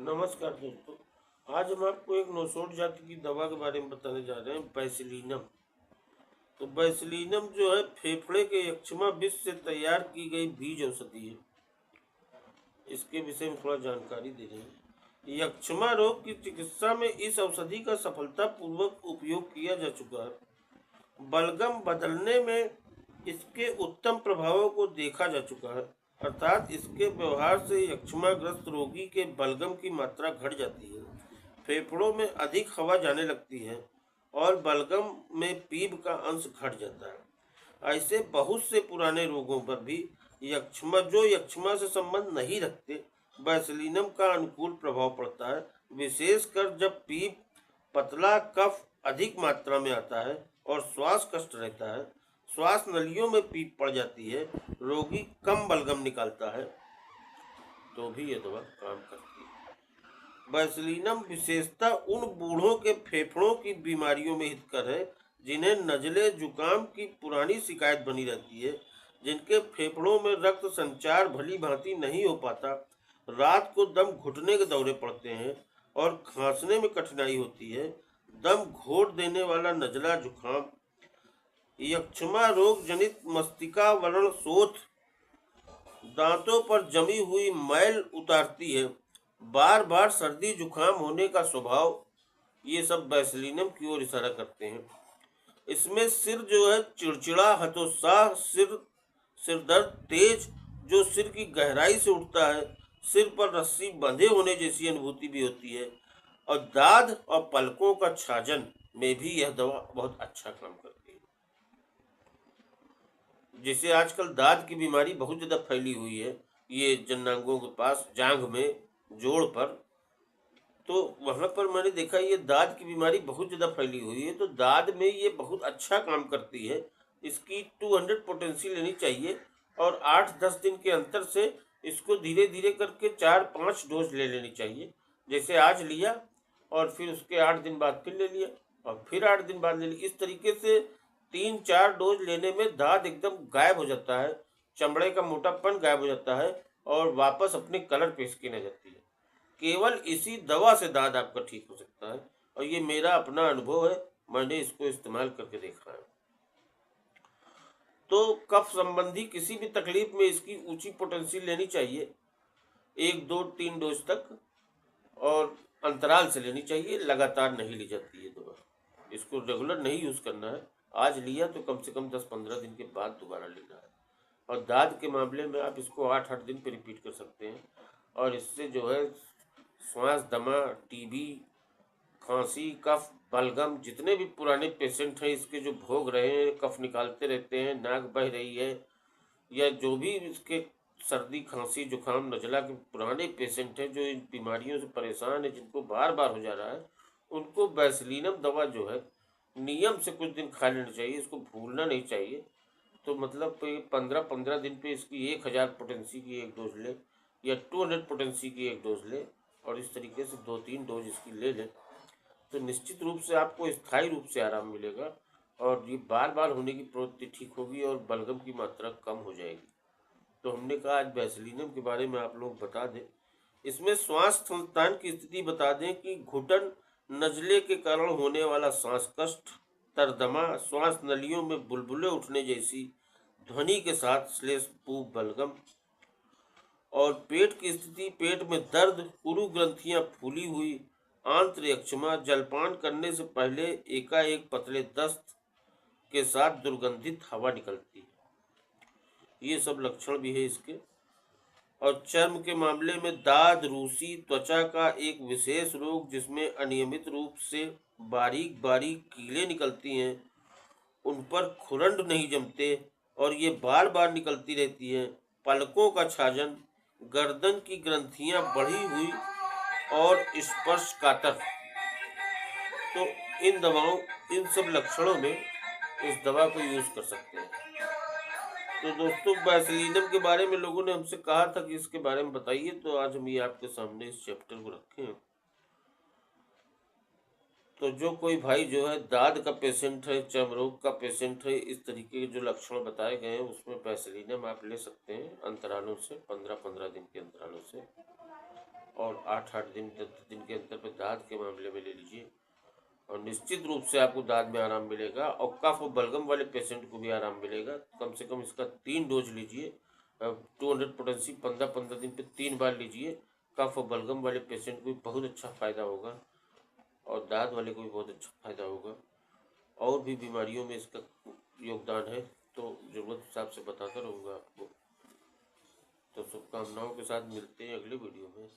नमस्कार दोस्तों। आज हम आपको एक नोसोड जाति की दवा के बारे में बताने जा रहे हैं, बैसिलिनम। तो बैसिलिनम जो है फेफड़े के यक्ष्मा विष से तैयार की गई बीज औषधि है। इसके विषय में थोड़ा जानकारी दे रहे हैं। यक्ष्मा रोग की चिकित्सा में इस औषधि का सफलतापूर्वक उपयोग किया जा चुका है। बलगम बदलने में इसके उत्तम प्रभावों को देखा जा चुका है, अर्थात इसके व्यवहार से यक्ष्माग्रस्त रोगी के बलगम की मात्रा घट जाती है, फेफड़ों में अधिक हवा जाने लगती है और बलगम में पीप का अंश घट जाता है। ऐसे बहुत से पुराने रोगों पर भी यक्ष्मा से संबंध नहीं रखते, बैसिलिनम का अनुकूल प्रभाव पड़ता है, विशेषकर जब पीप, पतला कफ अधिक मात्रा में आता है और श्वास कष्ट रहता है, श्वास नलियों में पीप पड़ जाती है, रोगी कम बलगम निकालता है, तो भी यह दवा काम करती है। बैसिलिनम विशेषता उन बूढ़ों के फेफड़ों की बीमारियों में हितकर है जिन्हें नजले जुकाम की पुरानी शिकायत बनी रहती है, जिनके फेफड़ों में रक्त संचार भली भांति नहीं हो पाता, रात को दम घुटने के दौरे पड़ते हैं और खांसने में कठिनाई होती है, दम घोट देने वाला नजला जुकाम, यक्ष्मा रोग जनित मस्तिका वर्ण शोथ, दांतों पर जमी हुई मैल उतारती है, बार बार सर्दी जुकाम होने का स्वभाव, ये सब बैसिलिनम की ओर इशारा करते हैं। इसमें सिर जो है चिड़चिड़ा, हतोत्साह, सिर दर्द तेज जो सिर की गहराई से उठता है, सिर पर रस्सी बंधे होने जैसी अनुभूति भी होती है, और दाद और पलकों का छाजन में भी यह दवा बहुत अच्छा काम करती है। जैसे आजकल दाद की बीमारी बहुत ज़्यादा फैली हुई है, ये जनांगों के पास, जांघ में, जोड़ पर, तो वहाँ पर मैंने देखा ये दाद की बीमारी बहुत ज़्यादा फैली हुई है, तो दाद में ये बहुत अच्छा काम करती है। इसकी 200 पोटेंसी लेनी चाहिए और 8-10 दिन के अंतर से इसको धीरे धीरे करके 4-5 डोज ले लेनी चाहिए। जैसे आज लिया और फिर उसके 8 दिन बाद फिर ले लिया और फिर 8 दिन बाद ले लिया, इस तरीके से 3-4 डोज लेने में दाद एकदम गायब हो जाता है, चमड़े का मोटापन गायब हो जाता है और वापस अपने कलर पे स्किन आ जाती है। केवल इसी दवा से दाद आपका ठीक हो सकता है और ये मेरा अपना अनुभव है, मैंने इसको इस्तेमाल करके देखा है। तो कफ संबंधी किसी भी तकलीफ में इसकी ऊंची पोटेंसी लेनी चाहिए, 1-2-3 डोज तक, और अंतराल से लेनी चाहिए, लगातार नहीं ली जाती है दवा। इसको रेगुलर नहीं यूज़ करना है, आज लिया तो कम से कम 10-15 दिन के बाद दोबारा लेना है। और दाद के मामले में आप इसको 8-8 दिन पर रिपीट कर सकते हैं और इससे जो है श्वास दमा, टीबी, खांसी, कफ, बलगम, जितने भी पुराने पेशेंट हैं इसके जो भोग रहे हैं, कफ निकालते रहते हैं, नाक बह रही है, या जो भी इसके सर्दी, खांसी, जुकाम, नज़ला के पुराने पेशेंट हैं जो इन बीमारियों से परेशान है, जिनको बार बार हो जा रहा है, उनको बैसिलिनम दवा जो है नियम से कुछ दिन खा लेना चाहिए, इसको भूलना नहीं चाहिए। तो मतलब 15-15 दिन पे इसकी 1000 पोटेंसी की एक डोज ले या 200 पोटेंसी की एक डोज ले और इस तरीके से 2-3 डोज इसकी ले लें, तो निश्चित रूप से आपको स्थायी रूप से आराम मिलेगा और ये बार बार होने की प्रवृत्ति ठीक होगी और बलगम की मात्रा कम हो जाएगी। तो हमने कहा आज बैसिलिनम के बारे में आप लोग बता दें। इसमें श्वास संस्थान की स्थिति बता दें कि घुटन, नजले के कारण होने वाला सांस कष्ट, तर्दमा, श्वास नलियों में बुलबुले उठने जैसी ध्वनि के साथ श्लेष पूप बलगम, और पेट की स्थिति, पेट में दर्द, उरु ग्रंथियां फूली हुई, आंत्र यक्ष्मा, जलपान करने से पहले एकाएक पतले दस्त के साथ दुर्गंधित हवा निकलती है, ये सब लक्षण भी है इसके। और चर्म के मामले में दाद, रूसी, त्वचा का एक विशेष रोग जिसमें अनियमित रूप से बारीक बारीक कीलें निकलती हैं, उन पर खुरंड नहीं जमते और ये बार बार निकलती रहती हैं, पलकों का छाजन, गर्दन की ग्रंथियां बढ़ी हुई और स्पर्श कातर, तो इन सब लक्षणों में इस दवा को यूज कर सकते हैं। तो दोस्तों, बैसिलिनम के बारे में लोगों ने हमसे कहा था कि इसके बारे में बताइए, तो आज हम ये आपके सामने इस चैप्टर को रखे हैं। तो जो कोई भाई जो है दाद का पेशेंट है, चर्म रोग का पेशेंट है, इस तरीके के जो लक्षण बताए गए हैं उसमें बैसिलिनम आप ले सकते हैं अंतरालों से, 15-15 दिन के अंतरालों से। और 8-8 दिन 10 दिन के अंतर पर दाद के मामले में ले लीजिए और निश्चित रूप से आपको दाद में आराम मिलेगा। और कफ और बलगम वाले पेशेंट को भी आराम मिलेगा। कम से कम इसका 3 डोज लीजिए। 200 पोटेंसी 15-15 दिन पे 3 बार लीजिए। कफ और बलगम वाले पेशेंट को भी बहुत अच्छा फ़ायदा होगा और दाद वाले को भी बहुत अच्छा फ़ायदा होगा। और भी बीमारियों में इसका योगदान है तो ज़रूरत हिसाब से बताता रहूँगा आपको। तो शुभकामनाओं के साथ मिलते हैं अगले वीडियो में।